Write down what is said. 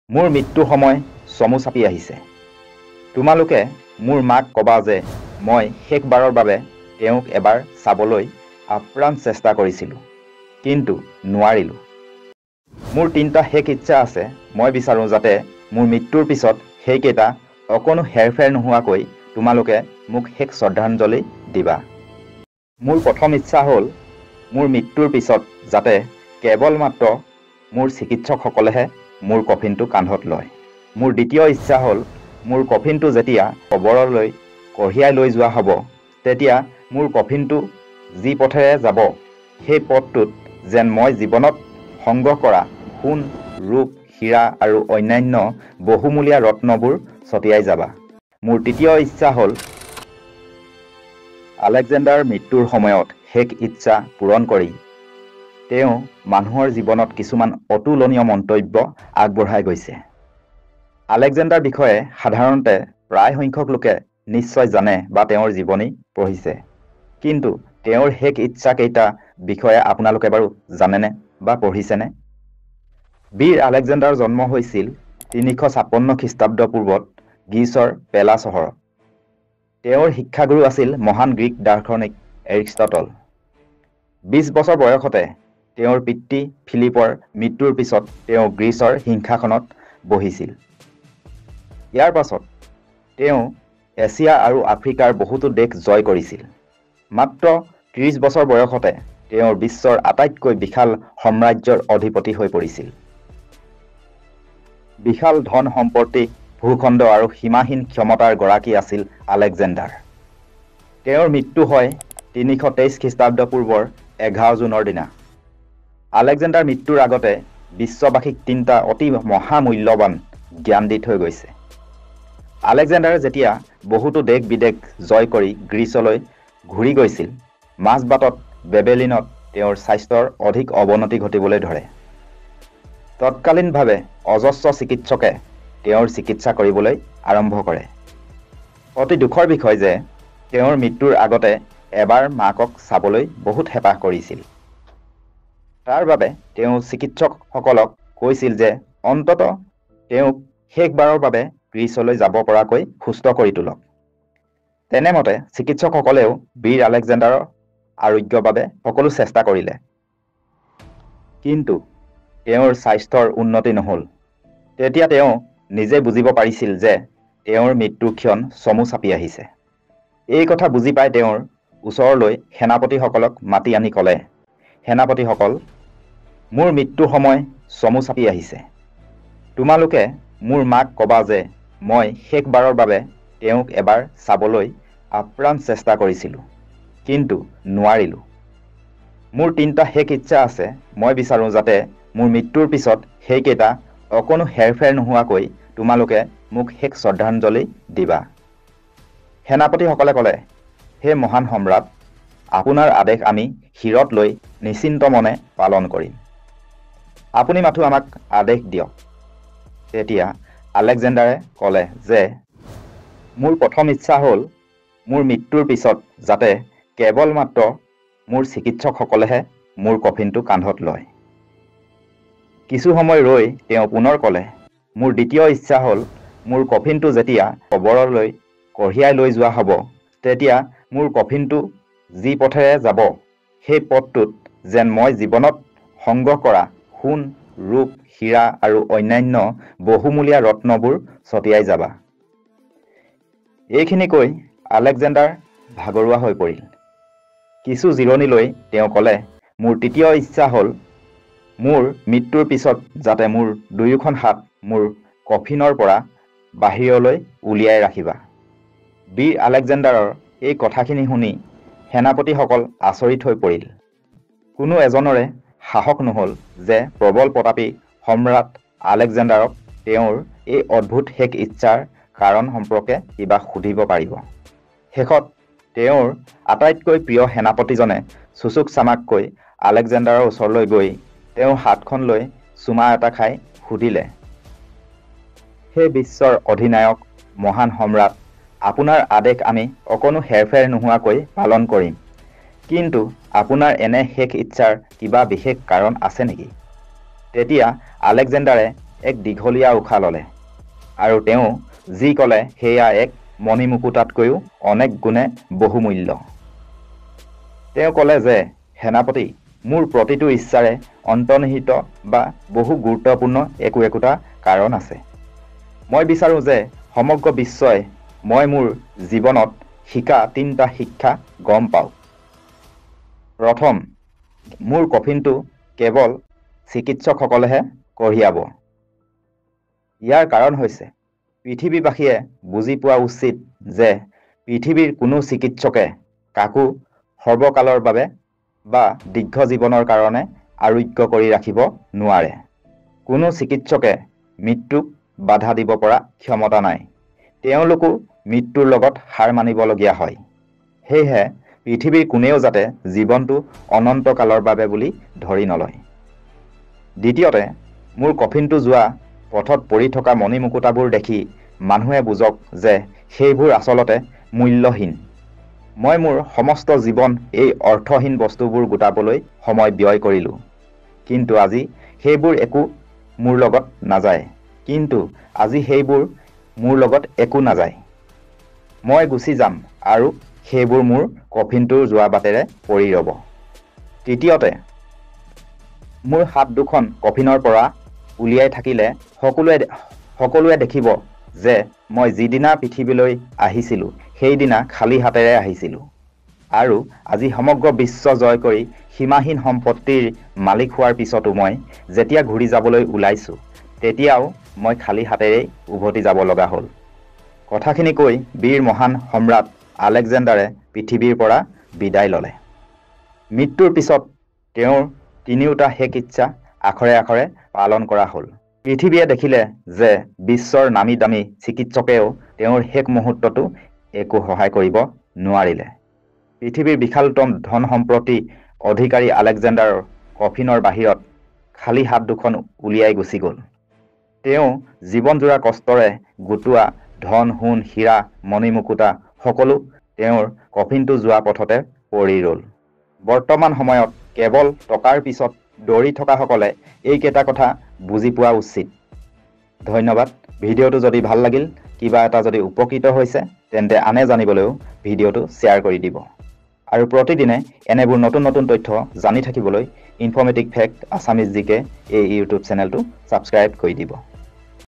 মোৰ মৃত্যুৰ সময় চমু চাপি আহিছে। তোমালোকে মোৰ মাক ক'বা যে মই শেষবাৰৰ বাবে তেওঁক এবাৰ চাবলৈ আপ্ৰাণ চেষ্টা কৰিছিলোঁ, কিন্তু নোৱাৰিলোঁ। মোৰ 3টা শেষ ইচ্ছা আছে। মই বিচাৰোঁ যাতে মোৰ মৃত্যুৰ পিছত সেইকেইটা অকণো হেৰফেৰ নোহোৱাকৈ তোমালোকে মোক শেষ শ্ৰদ্ধাঞ্জলি দিবা। মোৰ প্ৰথম ইচ্ছা হ'ল মোৰ মৃত্যুৰ পিছত যাতে কেৱল মাত্ৰ মোৰ চিকিৎসকসকলেহে মোৰ কফিনটো কান্ধত লয়। মোৰ দ্বিতীয় ইচ্ছা হ'ল মোৰ কফিনটো যেতিয়া কবৰলৈ কঢ়িয়াই লৈ যোৱা হ'ব, তেতিয়া মোৰ কফিনটো যি পথেৰে যাব সেই পথটোত যেন মই জীৱনত সংগ্ৰহ কৰা সোণ, ৰূপ, হীৰা আৰু অন্যান্য বহুমূলীয়া ৰত্নবোৰ ছটিয়াই যাবা। মোৰ তৃতীয় ইচ্ছা হ'ল আলেকজেণ্ডাৰ মৃত্যুৰ সময়ত শেষ ইচ্ছা পূৰণ কৰি তেওঁ মানুহৰ জীৱনত কিছুমান অতুলনীয় মন্তব্য আগবঢ়াই গৈছে। আলেকজেণ্ডাৰ বিষয়ে সাধাৰণতে প্ৰায় সংখ্যক লোকে নিশ্চয় জানে বা তেওঁৰ জীৱনী পঢ়িছে, কিন্তু তেওঁৰ শেষ ইচ্ছাকেইটা বিষয়ে আপোনালোকে বাৰু জানেনে বা পঢ়িছেনে? বীৰ আলেকজেণ্ডাৰ জন্ম হৈছিল 356 খ্ৰীষ্টাব্দ পূৰ্বত গ্ৰীচৰ পেলা চহৰত। তেওঁৰ শিক্ষাগুৰু আছিল মহান গ্ৰীক দাৰ্শনিক এৰিষ্টটল। 20 বছৰ বয়সতে তেওঁৰ পিতৃ ফিলিপৰ মৃত্যুৰ পিছত তেওঁ গ্ৰীচৰ সিংহাসনত বহিছিল। ইয়াৰ পাছত তেওঁ এছিয়া আৰু আফ্ৰিকাৰ বহুতো দেশ জয় কৰিছিল। মাত্ৰ 30 বছৰ বয়সতে তেওঁ বিশ্বৰ আটাইতকৈ বিশাল সাম্ৰাজ্যৰ অধিপতি হৈ পৰিছিল। বিশাল ধন সম্পত্তি, ভূখণ্ড আৰু সীমাহীন ক্ষমতাৰ গৰাকী আছিল আলেকজেণ্ডাৰ। তেওঁৰ মৃত্যু হয় 323 খ্ৰীষ্টাব্দ পূৰ্বৰ 11 জুনৰ দিনা। আলেকজেণ্ডাৰ মৃত্যুৰ আগতে বিশ্ববাসীক 3টা অতি মহামূল্যৱান জ্ঞান দি থৈ গৈছে। আলেকজেণ্ডাৰে যেতিয়া বহুতো দেশ বিদেশ জয় কৰি গ্ৰীচলৈ ঘূৰি গৈছিল, মাজবাটত বেবেলিনত তেওঁৰ স্বাস্থ্যৰ অধিক অৱনতি ঘটিবলৈ ধৰে। তৎকালীনভাৱে অজস্ৰ চিকিৎসকে তেওঁৰ চিকিৎসা কৰিবলৈ আৰম্ভ কৰে। অতি দুখৰ বিষয় যে তেওঁৰ মৃত্যুৰ আগতে এবাৰ মাকক চাবলৈ বহুত হেঁপাহ কৰিছিল। তাৰ বাবে তেওঁ চিকিৎসকসকলক কৈছিল যে অন্ততঃ তেওঁক শেষবাৰৰ বাবে গ্ৰীচলৈ যাব পৰাকৈ সুস্থ কৰি তোলক। তেনেমতে চিকিৎসকসকলেও বীৰ আলেকজেণ্ডাৰৰ আৰোগ্যৰ বাবে সকলো চেষ্টা কৰিলে, কিন্তু তেওঁৰ স্বাস্থ্যৰ উন্নতি নহ'ল। তেতিয়া তেওঁ নিজে বুজিব পাৰিছিল যে তেওঁৰ মৃত্যুৰ ক্ষণ চমু চাপি আহিছে। এই কথা বুজি পাই তেওঁৰ ওচৰলৈ সেনাপতিসকলক মাতি আনি ক'লে, সেনাপতিসকল, মোৰ মৃত্যুৰ সময় চমু চাপি আহিছে। তোমালোকে মোৰ মাক ক'বা যে মই শেষবাৰৰ বাবে তেওঁক এবাৰ চাবলৈ আপ্ৰাণ চেষ্টা কৰিছিলোঁ, কিন্তু নোৱাৰিলোঁ। মোৰ 3টা শেষ ইচ্ছা আছে। মই বিচাৰোঁ যাতে মোৰ মৃত্যুৰ পিছত সেইকেইটা অকণো হেৰফেৰ নোহোৱাকৈ তোমালোকে মোক শেষ শ্ৰদ্ধাঞ্জলি দিবা। সেনাপতিসকলে ক'লে, হে মহান সম্ৰাট, আপোনাৰ আদেশ আমি শিৰত লৈ নিশ্চিন্ত মনে পালন কৰিম। আপুনি মাথো আমাক আদেশ দিয়ক। তেতিয়া আলেকজেণ্ডাৰে ক'লে যে মোৰ প্ৰথম ইচ্ছা হ'ল মোৰ মৃত্যুৰ পিছত যাতে কেৱল মাত্ৰ মোৰ চিকিৎসকসকলেহে মোৰ কফিনটো কান্ধত লয়। কিছু সময় ৰৈ তেওঁ পুনৰ ক'লে, মোৰ দ্বিতীয় ইচ্ছা হ'ল মোৰ কফিনটো যেতিয়া কবৰলৈ কঢ়িয়াই লৈ যোৱা হ'ব, তেতিয়া মোৰ কফিনটো যি পথেৰে যাব সেই পথটোত যেন মই জীৱনত সংগ্ৰহ কৰা সোণ, ৰূপ, হীৰা আৰু অন্যান্য বহুমূলীয়া ৰত্নবোৰ ছটিয়াই যাবা। এইখিনি কৈ আলেকজেণ্ডাৰ ভাগৰুৱা হৈ পৰিল। কিছু জিৰণি লৈ তেওঁ ক'লে, মোৰ তৃতীয় ইচ্ছা হ'ল মোৰ মৃত্যুৰ পিছত যাতে মোৰ দুয়োখন হাত মোৰ কফিনৰ পৰা বাহিৰলৈ উলিয়াই ৰাখিবা। বীৰ আলেকজেণ্ডাৰৰ এই কথাখিনি শুনি সেনাপতিসকল আচৰিত হৈ পৰিল। কোনো এজনৰে সাহস নহ'ল যে প্ৰবল প্ৰতাপী সম্ৰাট আলেকজেণ্ডাৰক তেওঁৰ এই অদ্ভুত শেষ ইচ্ছাৰ কাৰণ সম্পৰ্কে কিবা সুধিব পাৰিব। শেষত তেওঁৰ আটাইতকৈ প্ৰিয় সেনাপতিজনে চুচুক চামাককৈ আলেকজেণ্ডাৰৰ ওচৰলৈ গৈ তেওঁৰ হাতখন লৈ চুমা এটা খাই সুধিলে, হে বিশ্বৰ অধিনায়ক, মহান সম্ৰাট, আপোনাৰ আদেশ আমি অকণো হেৰফেৰ নোহোৱাকৈ পালন কৰিম, কিন্তু আপোনাৰ এনে শেষ ইচ্ছাৰ কিবা বিশেষ কাৰণ আছে নেকি? তেতিয়া আলেকজেণ্ডাৰে এক দীঘলীয়া উশাহ ল'লে আৰু তেওঁ যি ক'লে সেয়া এক মণিমুকুতাতকৈও অনেক গুণে বহুমূল্য। তেওঁ ক'লে যে, সেনাপতি, মোৰ প্ৰতিটো ইচ্ছাৰে অন্তৰ্নিহিত বা বহু গুৰুত্বপূৰ্ণ একোটা কাৰণ আছে। মই বিচাৰোঁ যে সমগ্ৰ বিশ্বই মই মোৰ জীৱনত শিকা 3টা শিক্ষা গম পাওক। প্ৰথম, মোৰ কফিনটো কেৱল চিকিৎসকসকলেহে কঢ়িয়াব। ইয়াৰ কাৰণ হৈছে পৃথিৱীবাসীয়ে বুজি পোৱা উচিত যে পৃথিৱীৰ কোনো চিকিৎসকে কাকো সৰ্বকালৰ বাবে বা দীৰ্ঘ জীৱনৰ কাৰণে আৰোগ্য কৰি ৰাখিব নোৱাৰে। কোনো চিকিৎসকে মৃত্যুক বাধা দিব পৰা ক্ষমতা নাই। তেওঁলোকো মৃত্যুৰ লগত হাৰ মানিবলগীয়া হয়। সেয়েহে পৃথিৱীৰ কোনেও যাতে জীৱনটো অনন্তকালৰ বাবে বুলি ধৰি নলয়। দ্বিতীয়তে, মোৰ কফিনটো যোৱা পথত পৰি থকা মণিমুকুতাবোৰ দেখি মানুহে বুজক যে সেইবোৰ আচলতে মূল্যহীন। মই মোৰ সমস্ত জীৱন এই অৰ্থহীন বস্তুবোৰ গোটাবলৈ সময় ব্যয় কৰিলোঁ, কিন্তু আজি সেইবোৰ একো মোৰ লগত নাযায়। মই গুচি যাম আৰু সেইবোৰ মোৰ কফিনটোৰ যোৱা বাটেৰে পৰি ৰ'ব। তৃতীয়তে, মোৰ হাত দুখন কফিনৰ পৰা উলিয়াই থাকিলে সকলোৱে দেখিব যে মই যিদিনা পৃথিৱীলৈ আহিছিলোঁ সেইদিনা খালী হাতেৰে আহিছিলোঁ, আৰু আজি সমগ্ৰ বিশ্ব জয় কৰি সীমাহীন সম্পত্তিৰ মালিক হোৱাৰ পিছতো মই যেতিয়া ঘূৰি যাবলৈ ওলাইছোঁ তেতিয়াও মই খালী হাতেৰেই উভতি যাব লগা হ'ল। কথাখিনি কৈ বীৰ মহান সম্ৰাট আলেকজেণ্ডাৰে পৃথিৱীৰ পৰা বিদায় ল'লে। মৃত্যুৰ পিছত তেওঁৰ 3টা শেষ ইচ্ছা আখৰে আখৰে পালন কৰা হ'ল। পৃথিৱীয়ে দেখিলে যে বিশ্বৰ নামী দামী চিকিৎসকেও তেওঁৰ শেষ মুহূৰ্ততো একো সহায় কৰিব নোৱাৰিলে। পৃথিৱীৰ বিশালতম ধন সম্পত্তি অধিকাৰী আলেকজেণ্ডাৰৰ কফিনৰ বাহিৰত খালী হাত দুখন উলিয়াই গুচি গ'ল। তেওঁ জীৱনজোৰা কষ্টৰে গোটোৱা ধন সোণ হীৰা মণিমুকুতা সকলো তেওঁৰ কফিনটো যোৱা পথতে পৰি ৰ'ল। বৰ্তমান সময়ত কেৱল টকাৰ পিছত দৌৰি থকাসকলে এইকেইটা কথা বুজি পোৱা উচিত। ধন্যবাদ। ভিডিঅ'টো যদি ভাল লাগিল, কিবা এটা যদি উপকৃত হৈছে, তেন্তে আনে জানিবলৈও ভিডিঅ'টো শ্বেয়াৰ কৰি দিব। আৰু প্ৰতিদিনে এনেবোৰ নতুন নতুন তথ্য জানি থাকিবলৈ ইনফৰ্মেটিভ ফেক্ট আছামিজ জিকে এই ইউটিউব চেনেলটো ছাবস্ক্ৰাইব কৰি দিব।